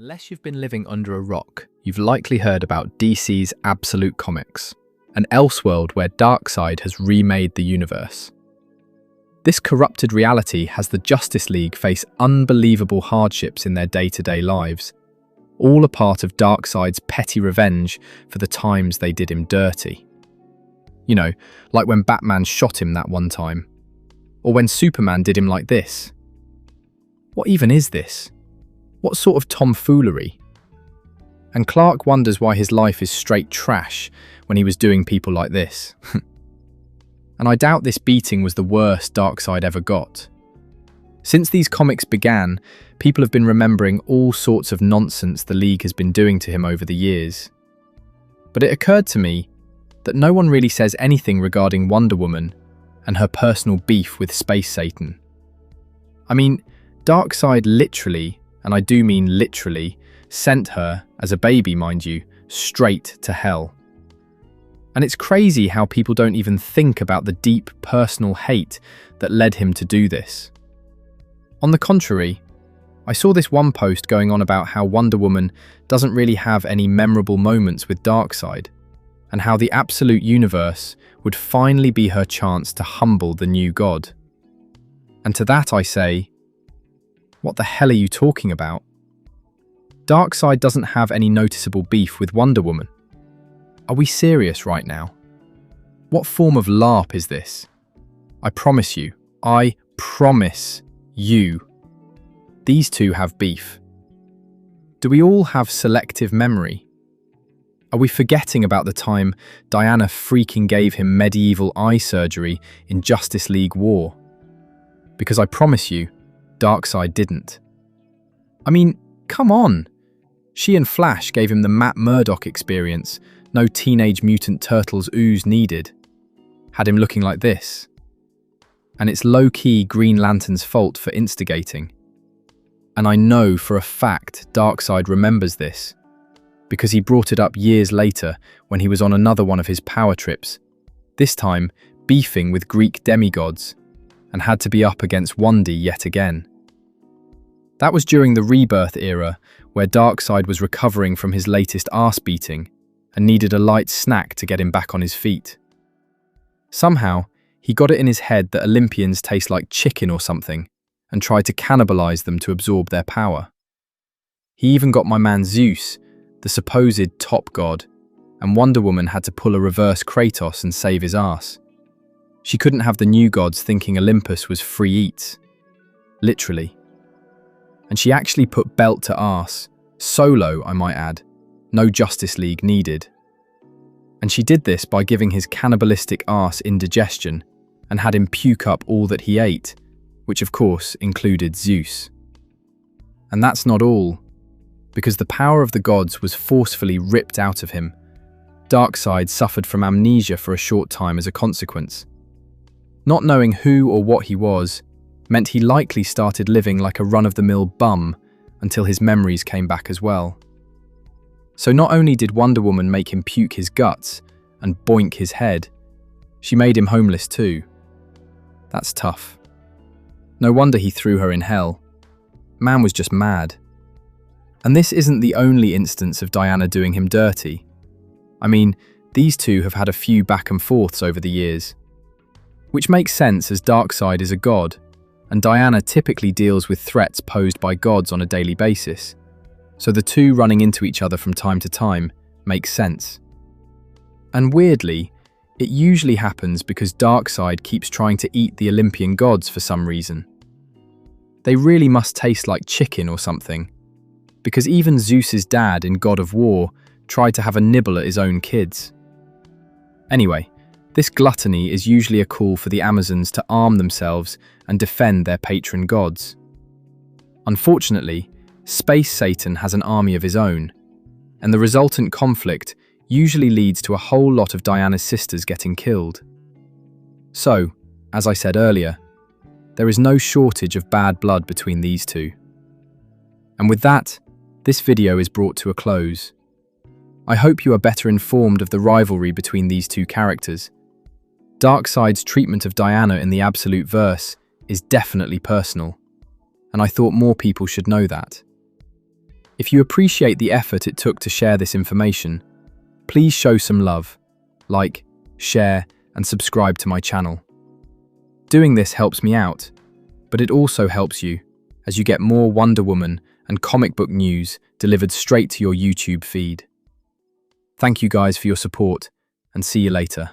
Unless you've been living under a rock, you've likely heard about DC's Absolute Comics, an Elseworld where Darkseid has remade the universe. This corrupted reality has the Justice League face unbelievable hardships in their day-to-day lives, all a part of Darkseid's petty revenge for the times they did him dirty. You know, like when Batman shot him that one time, or when Superman did him like this. What even is this? What sort of tomfoolery? And Clark wonders why his life is straight trash when he was doing people like this. And I doubt this beating was the worst Darkseid ever got. Since these comics began, people have been remembering all sorts of nonsense the League has been doing to him over the years. But it occurred to me that no one really says anything regarding Wonder Woman and her personal beef with Space Satan. I mean, Darkseid literally, and I do mean literally, sent her, as a baby mind you, straight to hell. And it's crazy how people don't even think about the deep personal hate that led him to do this. On the contrary, I saw this one post going on about how Wonder Woman doesn't really have any memorable moments with Darkseid, and how the Absolute Universe would finally be her chance to humble the new god. And to that I say, what the hell are you talking about? Darkseid doesn't have any noticeable beef with Wonder Woman. Are we serious right now? What form of LARP is this? I promise you, these two have beef. Do we all have selective memory? Are we forgetting about the time Diana freaking gave him medieval eye surgery in Justice League War? Because I promise you, Darkseid didn't. I mean, come on! She and Flash gave him the Matt Murdock experience no Teenage Mutant Turtles ooze needed. Had him looking like this. And it's low-key Green Lantern's fault for instigating. And I know for a fact Darkseid remembers this, because he brought it up years later when he was on another one of his power trips, this time beefing with Greek demigods, and had to be up against Wanda yet again. That was during the Rebirth era, where Darkseid was recovering from his latest arse beating and needed a light snack to get him back on his feet. Somehow, he got it in his head that Olympians taste like chicken or something and tried to cannibalize them to absorb their power. He even got my man Zeus, the supposed top god, and Wonder Woman had to pull a reverse Kratos and save his arse. She couldn't have the new gods thinking Olympus was free eats. Literally. And she actually put belt to arse, solo I might add, no Justice League needed. And she did this by giving his cannibalistic arse indigestion and had him puke up all that he ate, which of course included Zeus. And that's not all, because the power of the gods was forcefully ripped out of him. Darkseid suffered from amnesia for a short time as a consequence. Not knowing who or what he was meant he likely started living like a run-of-the-mill bum until his memories came back as well. So not only did Wonder Woman make him puke his guts and boink his head, she made him homeless too. That's tough. No wonder he threw her in hell. Man was just mad. And this isn't the only instance of Diana doing him dirty. I mean, these two have had a few back and forths over the years. Which makes sense as Darkseid is a god, and Diana typically deals with threats posed by gods on a daily basis. So the two running into each other from time to time makes sense. And weirdly, it usually happens because Darkseid keeps trying to eat the Olympian gods for some reason. They really must taste like chicken or something, because even Zeus's dad in God of War tried to have a nibble at his own kids. Anyway, this gluttony is usually a call for the Amazons to arm themselves and defend their patron gods. Unfortunately, Space Satan has an army of his own, and the resultant conflict usually leads to a whole lot of Diana's sisters getting killed. So, as I said earlier, there is no shortage of bad blood between these two. And with that, this video is brought to a close. I hope you are better informed of the rivalry between these two characters. Darkseid's treatment of Diana in the Absolute Verse is definitely personal, and I thought more people should know that. If you appreciate the effort it took to share this information, please show some love, like, share, and subscribe to my channel. Doing this helps me out, but it also helps you, as you get more Wonder Woman and comic book news delivered straight to your YouTube feed. Thank you guys for your support, and see you later.